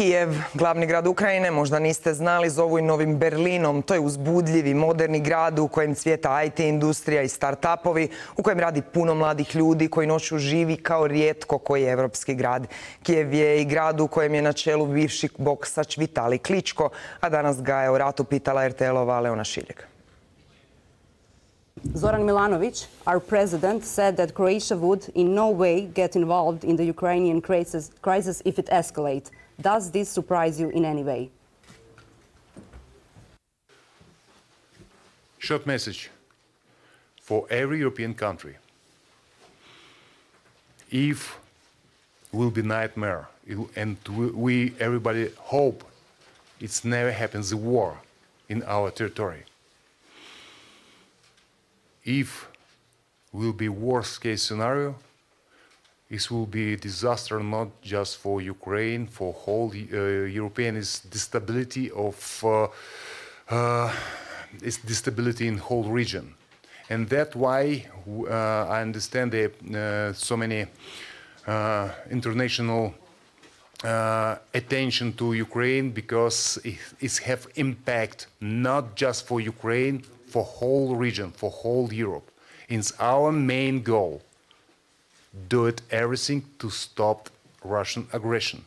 Kijev, glavni grad Ukrajine, možda niste znali, zovu i novim Berlinom. To je uzbudljivi, moderni grad u kojem cvjeta IT industrija i start-upovi, u kojem radi puno mladih ljudi koji noću živi kao rijetko koji evropski grad. Kijev je i grad u kojem je na čelu bivši boksač Vitali Kličko, a danas ga je o ratu pitala RTL-ova Amela Čilić. Zoran Milanović, our president, said that Croatia would in no way get involved in the Ukrainian crisis if it escalates. Does this surprise you in any way? Short message for every European country. If will be nightmare, and we everybody hope it's never happens a war in our territory. If will be worst case scenario, this will be a disaster not just for Ukraine, for whole European instability of instability in whole region, and that's why I understand so many international attention to Ukraine, because it have impact not just for Ukraine, for whole region, for whole Europe. It's our main goal. Do it everything to stop Russian aggression.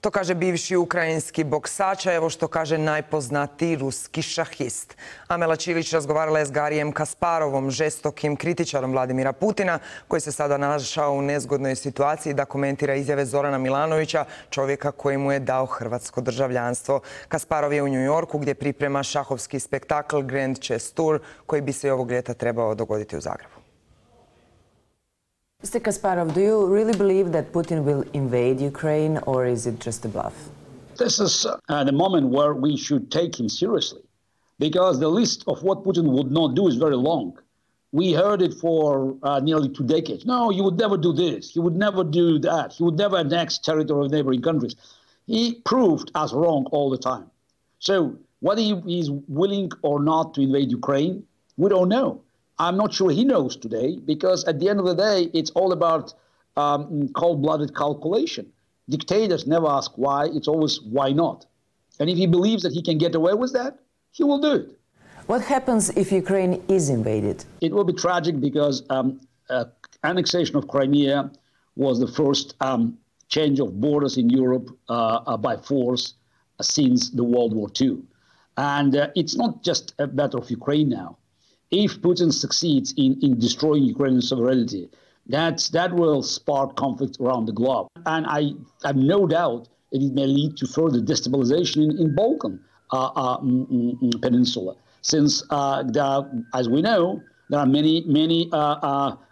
To kaže bivši ukrajinski boksač, a evo što kaže najpoznatiji ruski šahist. Amela Čilić razgovarala je s Garijem Kasparovom, žestokim kritičarom Vladimira Putina, koji se sada našao u nezgodnoj situaciji da komentira izjave Zorana Milanovića, čovjeka koji mu je dao hrvatsko državljanstvo. Kasparov je u New Yorku gdje priprema šahovski spektakl Grand Chess Tour, koji bi se i ovog ljeta trebao dogoditi u Zagrebu. Mr. Kasparov, do you really believe that Putin will invade Ukraine, or is it just a bluff? This is the moment where we should take him seriously, because the list of what Putin would not do is very long. We heard it for nearly 2 decades. No, he would never do this. He would never do that. He would never annex territory of neighboring countries. He proved us wrong all the time. So whether he is willing or not to invade Ukraine, we don't know. I'm not sure he knows today, because at the end of the day, it's all about cold-blooded calculation. Dictators never ask why, it's always why not. And if he believes that he can get away with that, he will do it. What happens if Ukraine is invaded? It will be tragic, because annexation of Crimea was the first change of borders in Europe by force since the World War II. And it's not just a matter of Ukraine now. If Putin succeeds in destroying Ukrainian sovereignty, that will spark conflict around the globe. And I have no doubt that it may lead to further destabilization in Balkan Peninsula, since, as we know, there are many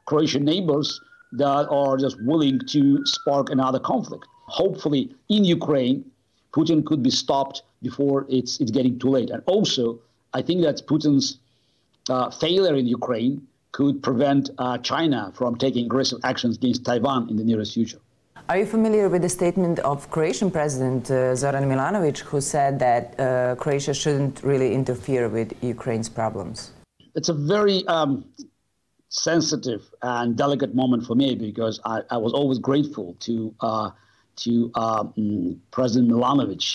Croatian neighbors that are just willing to spark another conflict. Hopefully, in Ukraine, Putin could be stopped before it's getting too late. And also, I think that Putin's failure in Ukraine could prevent China from taking aggressive actions against Taiwan in the nearest future. Are you familiar with the statement of Croatian President Zoran Milanović, who said that Croatia shouldn't really interfere with Ukraine's problems? It's a very sensitive and delicate moment for me, because I was always grateful to President Milanović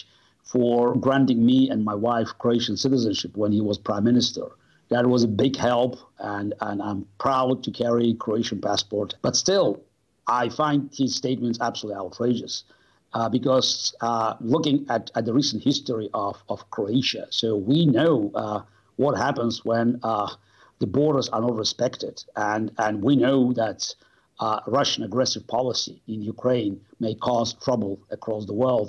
for granting me and my wife Croatian citizenship when he was Prime Minister. That was a big help, and I'm proud to carry Croatian passport. But still, I find his statements absolutely outrageous, because looking at the recent history of Croatia, so we know what happens when the borders are not respected, and we know that Russian aggressive policy in Ukraine may cause trouble across the world.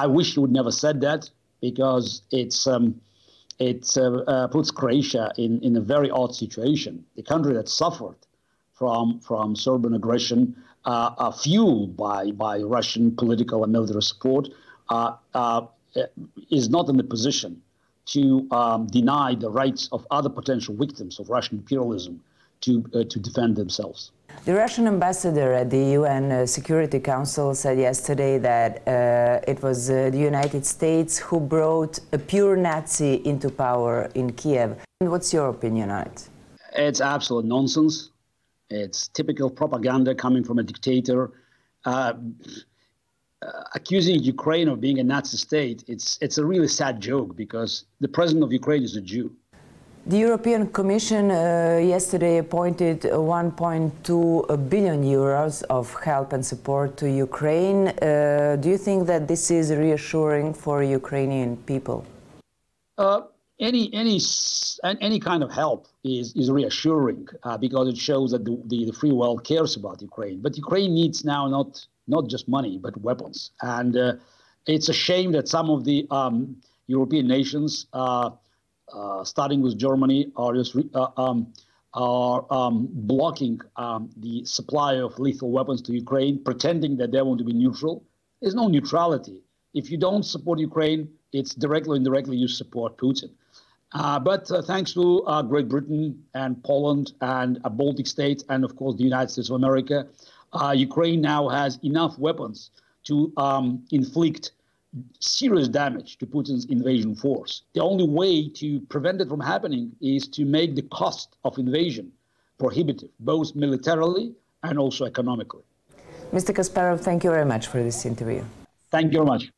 I wish he would never said that, because it puts Croatia in a very odd situation. The country that suffered from Serbian aggression, fueled by Russian political and military support, is not in the position to deny the rights of other potential victims of Russian imperialism to defend themselves. The Russian ambassador at the UN Security Council said yesterday that it was the United States who brought a pure Nazi into power in Kiev. And what's your opinion on it? It's absolute nonsense. It's typical propaganda coming from a dictator. accusing Ukraine of being a Nazi state, it's a really sad joke because the president of Ukraine is a Jew. The European Commission yesterday appointed 1.2 billion euros of help and support to Ukraine. Do you think that this is reassuring for Ukrainian people? Any kind of help is reassuring because it shows that the free world cares about Ukraine. But Ukraine needs now not just money, but weapons. And it's a shame that some of the European nations, starting with Germany, are blocking the supply of lethal weapons to Ukraine, pretending that they want to be neutral. There's no neutrality. If you don't support Ukraine, it's directly or indirectly you support Putin. But thanks to Great Britain and Poland and Baltic states and, of course, the United States of America, Ukraine now has enough weapons to inflict serious damage to Putin's invasion force. The only way to prevent it from happening is to make the cost of invasion prohibitive, both militarily and also economically. Mr. Kasparov, thank you very much for this interview. Thank you very much.